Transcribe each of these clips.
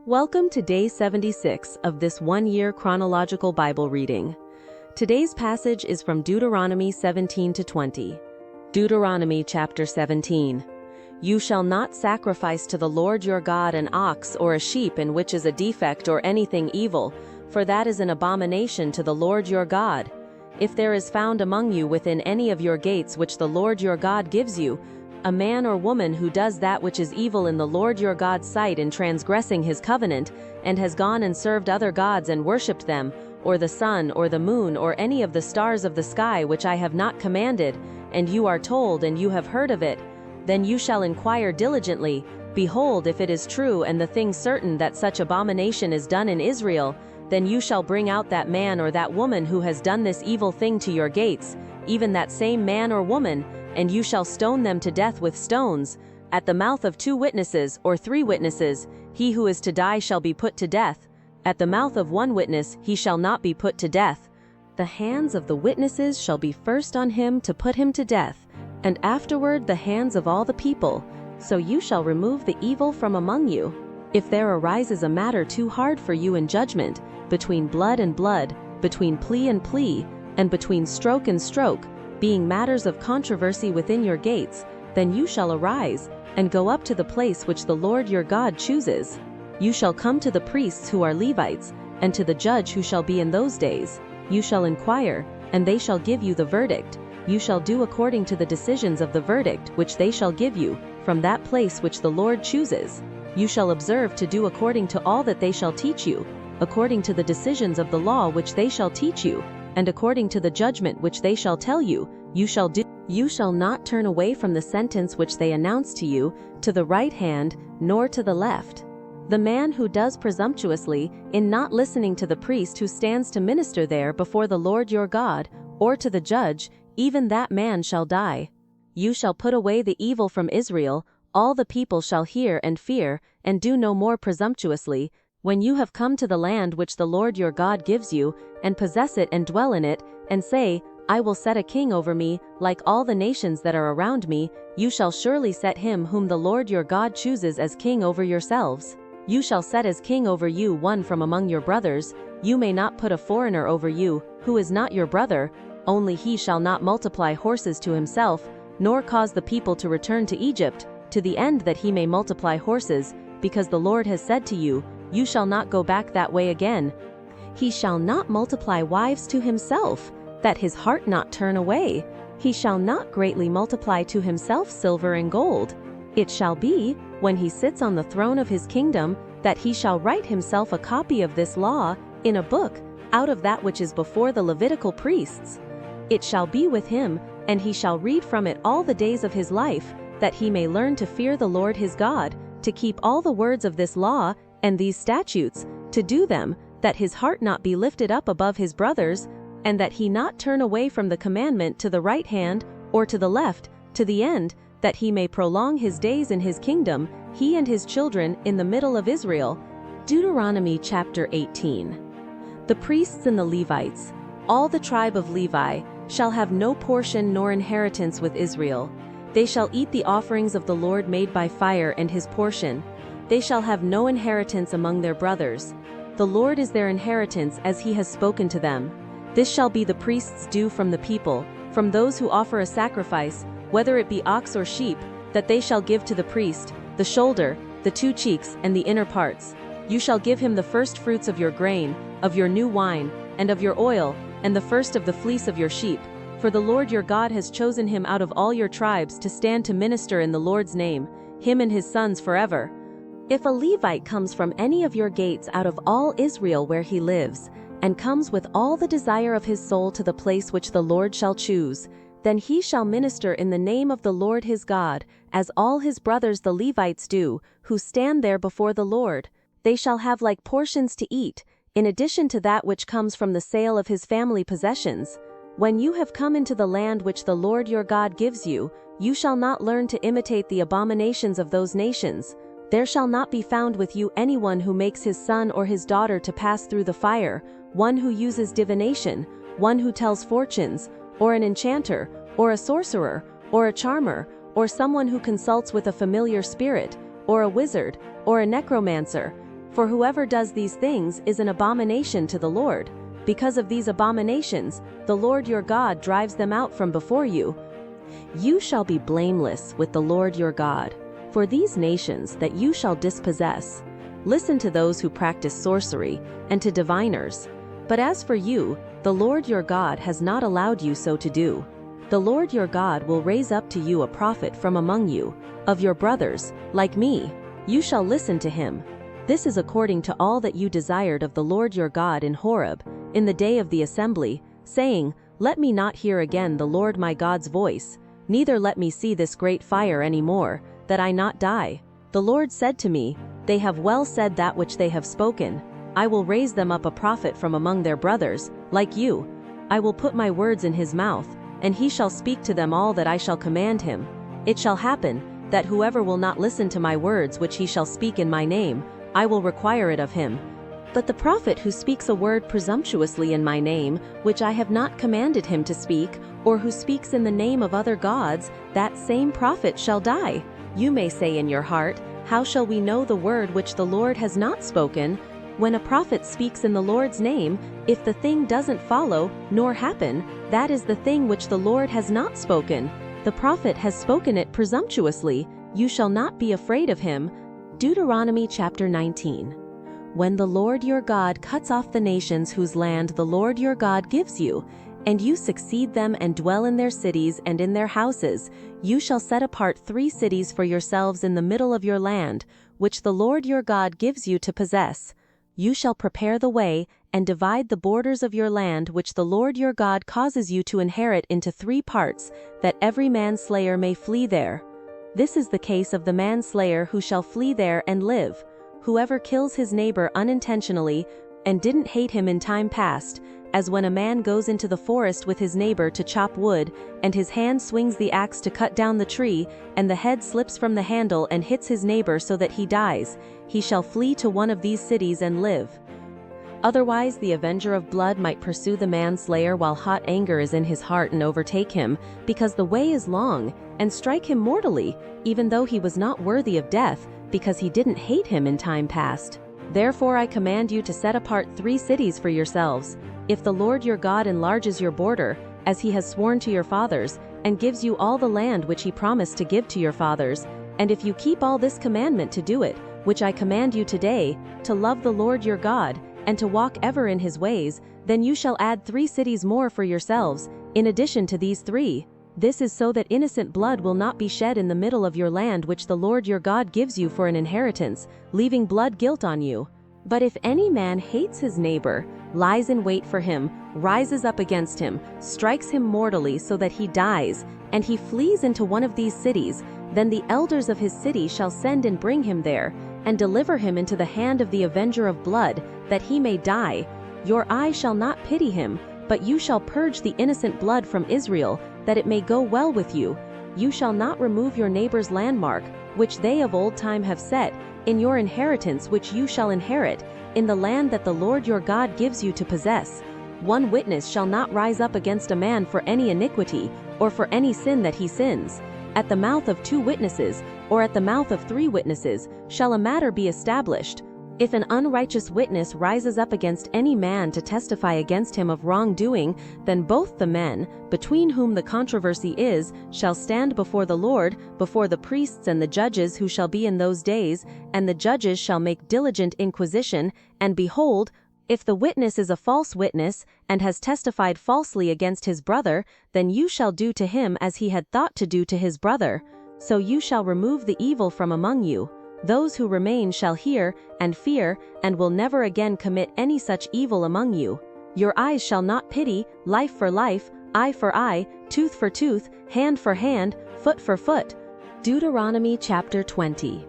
Welcome to day 76 of this one-year chronological Bible reading. Today's passage is from Deuteronomy 17-20. Deuteronomy chapter 17. You shall not sacrifice to the Lord your God an ox or a sheep in which is a defect or anything evil, for that is an abomination to the Lord your God. If there is found among you within any of your gates which the Lord your God gives you, a man or woman who does that which is evil in the Lord your God's sight in transgressing his covenant, and has gone and served other gods and worshipped them, or the sun or the moon or any of the stars of the sky which I have not commanded, and you are told and you have heard of it, then you shall inquire diligently, behold, if it is true and the thing certain that such abomination is done in Israel, then you shall bring out that man or that woman who has done this evil thing to your gates, even that same man or woman, and you shall stone them to death with stones. At the mouth of 2 witnesses or 3 witnesses, he who is to die shall be put to death. At the mouth of 1 witness he shall not be put to death. The hands of the witnesses shall be first on him to put him to death, and afterward the hands of all the people. So you shall remove the evil from among you. If there arises a matter too hard for you in judgment, between blood and blood, between plea and plea, and between stroke and stroke, being matters of controversy within your gates, then you shall arise, and go up to the place which the Lord your God chooses. You shall come to the priests who are Levites, and to the judge who shall be in those days. You shall inquire, and they shall give you the verdict. You shall do according to the decisions of the verdict which they shall give you, from that place which the Lord chooses. You shall observe to do according to all that they shall teach you, according to the decisions of the law which they shall teach you, and according to the judgment which they shall tell you, you shall do. You shall not turn away from the sentence which they announce to you, to the right hand, nor to the left. The man who does presumptuously, in not listening to the priest who stands to minister there before the Lord your God, or to the judge, even that man shall die. You shall put away the evil from Israel, all the people shall hear and fear, and do no more presumptuously, when you have come to the land which the Lord your God gives you, and possess it and dwell in it, and say, I will set a king over me, like all the nations that are around me, you shall surely set him whom the Lord your God chooses as king over yourselves. You shall set as king over you one from among your brothers. You may not put a foreigner over you, who is not your brother, only he shall not multiply horses to himself, nor cause the people to return to Egypt, to the end that he may multiply horses, because the Lord has said to you, you shall not go back that way again. He shall not multiply wives to himself, that his heart not turn away. He shall not greatly multiply to himself silver and gold. It shall be, when he sits on the throne of his kingdom, that he shall write himself a copy of this law, in a book, out of that which is before the Levitical priests. It shall be with him, and he shall read from it all the days of his life, that he may learn to fear the Lord his God, to keep all the words of this law, and these statutes, to do them, that his heart not be lifted up above his brothers, and that he not turn away from the commandment to the right hand, or to the left, to the end, that he may prolong his days in his kingdom, he and his children, in the middle of Israel. Deuteronomy chapter 18. The priests and the Levites, all the tribe of Levi, shall have no portion nor inheritance with Israel. They shall eat the offerings of the Lord made by fire and his portion. They shall have no inheritance among their brothers. The Lord is their inheritance as he has spoken to them. This shall be the priest's due from the people, from those who offer a sacrifice, whether it be ox or sheep, that they shall give to the priest, the shoulder, the 2 cheeks, and the inner parts. You shall give him the first fruits of your grain, of your new wine, and of your oil, and the first of the fleece of your sheep. For the Lord your God has chosen him out of all your tribes to stand to minister in the Lord's name, him and his sons forever. If a Levite comes from any of your gates out of all Israel where he lives, and comes with all the desire of his soul to the place which the Lord shall choose, then he shall minister in the name of the Lord his God, as all his brothers the Levites do, who stand there before the Lord. They shall have like portions to eat, in addition to that which comes from the sale of his family possessions. When you have come into the land which the Lord your God gives you, you shall not learn to imitate the abominations of those nations. There shall not be found with you anyone who makes his son or his daughter to pass through the fire, one who uses divination, one who tells fortunes, or an enchanter, or a sorcerer, or a charmer, or someone who consults with a familiar spirit, or a wizard, or a necromancer. For whoever does these things is an abomination to the Lord. Because of these abominations, the Lord your God drives them out from before you. You shall be blameless with the Lord your God, for these nations that you shall dispossess. Listen to those who practice sorcery, and to diviners. But as for you, the Lord your God has not allowed you so to do. The Lord your God will raise up to you a prophet from among you, of your brothers, like me. You shall listen to him. This is according to all that you desired of the Lord your God in Horeb, in the day of the assembly, saying, Let me not hear again the Lord my God's voice, neither let me see this great fire any more, that I not die. The Lord said to me, They have well said that which they have spoken. I will raise them up a prophet from among their brothers, like you. I will put my words in his mouth, and he shall speak to them all that I shall command him. It shall happen, that whoever will not listen to my words which he shall speak in my name, I will require it of him. But the prophet who speaks a word presumptuously in my name, which I have not commanded him to speak, or who speaks in the name of other gods, that same prophet shall die. You may say in your heart, How shall we know the word which the Lord has not spoken? When a prophet speaks in the Lord's name, if the thing doesn't follow, nor happen, that is the thing which the Lord has not spoken. The prophet has spoken it presumptuously. You shall not be afraid of him. Deuteronomy chapter 19. When the Lord your God cuts off the nations whose land the Lord your God gives you, and you succeed them and dwell in their cities and in their houses, you shall set apart 3 cities for yourselves in the middle of your land, which the Lord your God gives you to possess. You shall prepare the way, and divide the borders of your land which the Lord your God causes you to inherit into 3 parts, that every manslayer may flee there. This is the case of the manslayer who shall flee there and live. Whoever kills his neighbor unintentionally, and didn't hate him in time past, as when a man goes into the forest with his neighbor to chop wood, and his hand swings the axe to cut down the tree, and the head slips from the handle and hits his neighbor so that he dies, he shall flee to one of these cities and live. Otherwise the avenger of blood might pursue the manslayer while hot anger is in his heart and overtake him, because the way is long, and strike him mortally, even though he was not worthy of death, because he didn't hate him in time past. Therefore I command you to set apart 3 cities for yourselves. If the Lord your God enlarges your border, as he has sworn to your fathers, and gives you all the land which he promised to give to your fathers, and if you keep all this commandment to do it, which I command you today, to love the Lord your God, and to walk ever in his ways, then you shall add 3 cities more for yourselves, in addition to these 3. This is so that innocent blood will not be shed in the middle of your land which the Lord your God gives you for an inheritance, leaving blood guilt on you. But if any man hates his neighbor, lies in wait for him, rises up against him, strikes him mortally so that he dies, and he flees into one of these cities, then the elders of his city shall send and bring him there, and deliver him into the hand of the avenger of blood, that he may die. Your eye shall not pity him, but you shall purge the innocent blood from Israel, that it may go well with you. You shall not remove your neighbor's landmark, which they of old time have set, in your inheritance which you shall inherit, in the land that the Lord your God gives you to possess. 1 witness shall not rise up against a man for any iniquity, or for any sin that he sins. At the mouth of 2 witnesses, or at the mouth of 3 witnesses, shall a matter be established. If an unrighteous witness rises up against any man to testify against him of wrongdoing, then both the men, between whom the controversy is, shall stand before the Lord, before the priests and the judges who shall be in those days, and the judges shall make diligent inquisition, and behold, if the witness is a false witness, and has testified falsely against his brother, then you shall do to him as he had thought to do to his brother. So you shall remove the evil from among you. Those who remain shall hear, and fear, and will never again commit any such evil among you. Your eyes shall not pity, life for life, eye for eye, tooth for tooth, hand for hand, foot for foot. Deuteronomy chapter 20.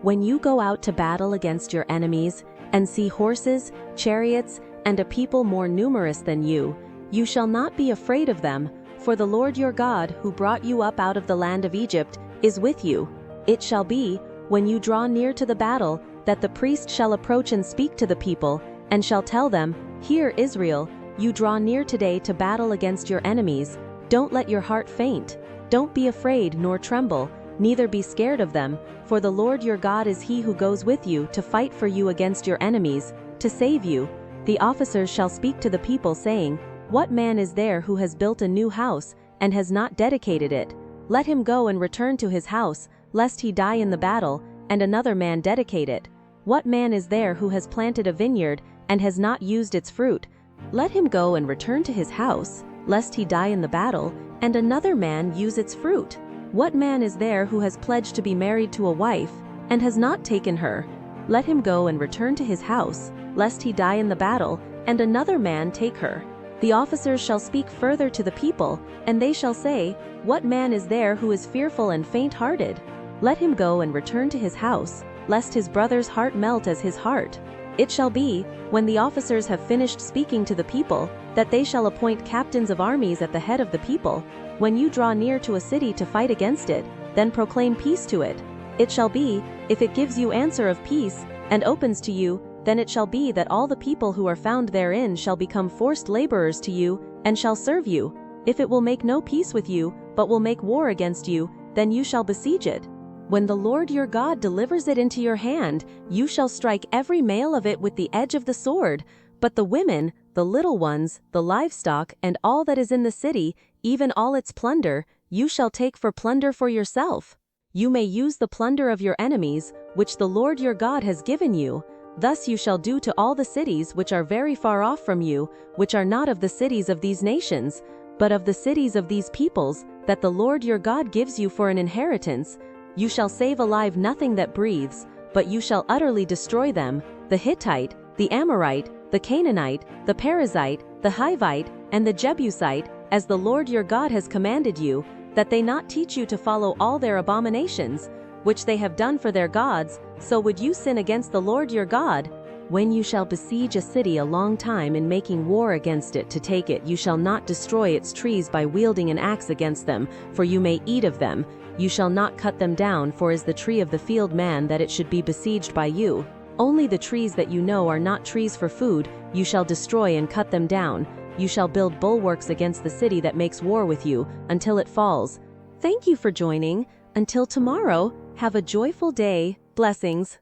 When you go out to battle against your enemies, and see horses, chariots, and a people more numerous than you, you shall not be afraid of them, for the Lord your God, who brought you up out of the land of Egypt, is with you. It shall be, when you draw near to the battle, that the priest shall approach and speak to the people, and shall tell them, Hear, Israel, you draw near today to battle against your enemies. Don't let your heart faint. Don't be afraid nor tremble, neither be scared of them, for the Lord your God is he who goes with you to fight for you against your enemies, to save you. The officers shall speak to the people, saying, What man is there who has built a new house, and has not dedicated it? Let him go and return to his house, lest he die in the battle, and another man dedicate it. What man is there who has planted a vineyard, and has not used its fruit? Let him go and return to his house, lest he die in the battle, and another man use its fruit. What man is there who has pledged to be married to a wife, and has not taken her? Let him go and return to his house, lest he die in the battle, and another man take her. The officers shall speak further to the people, and they shall say, What man is there who is fearful and faint-hearted? Let him go and return to his house, lest his brother's heart melt as his heart. It shall be, when the officers have finished speaking to the people, that they shall appoint captains of armies at the head of the people. When you draw near to a city to fight against it, then proclaim peace to it. It shall be, if it gives you answer of peace, and opens to you, then it shall be that all the people who are found therein shall become forced laborers to you, and shall serve you. If it will make no peace with you, but will make war against you, then you shall besiege it. When the Lord your God delivers it into your hand, you shall strike every male of it with the edge of the sword. But the women, the little ones, the livestock, and all that is in the city, even all its plunder, you shall take for plunder for yourself. You may use the plunder of your enemies, which the Lord your God has given you. Thus you shall do to all the cities which are very far off from you, which are not of the cities of these nations, but of the cities of these peoples, that the Lord your God gives you for an inheritance. You shall save alive nothing that breathes, but you shall utterly destroy them, the Hittite, the Amorite, the Canaanite, the Perizzite, the Hivite, and the Jebusite, as the Lord your God has commanded you, that they not teach you to follow all their abominations, which they have done for their gods, so would you sin against the Lord your God. When you shall besiege a city a long time in making war against it to take it, you shall not destroy its trees by wielding an axe against them, for you may eat of them. You shall not cut them down, for is the tree of the field man that it should be besieged by you. Only the trees that you know are not trees for food, you shall destroy and cut them down. You shall build bulwarks against the city that makes war with you, until it falls. Thank you for joining. Until tomorrow, have a joyful day. Blessings.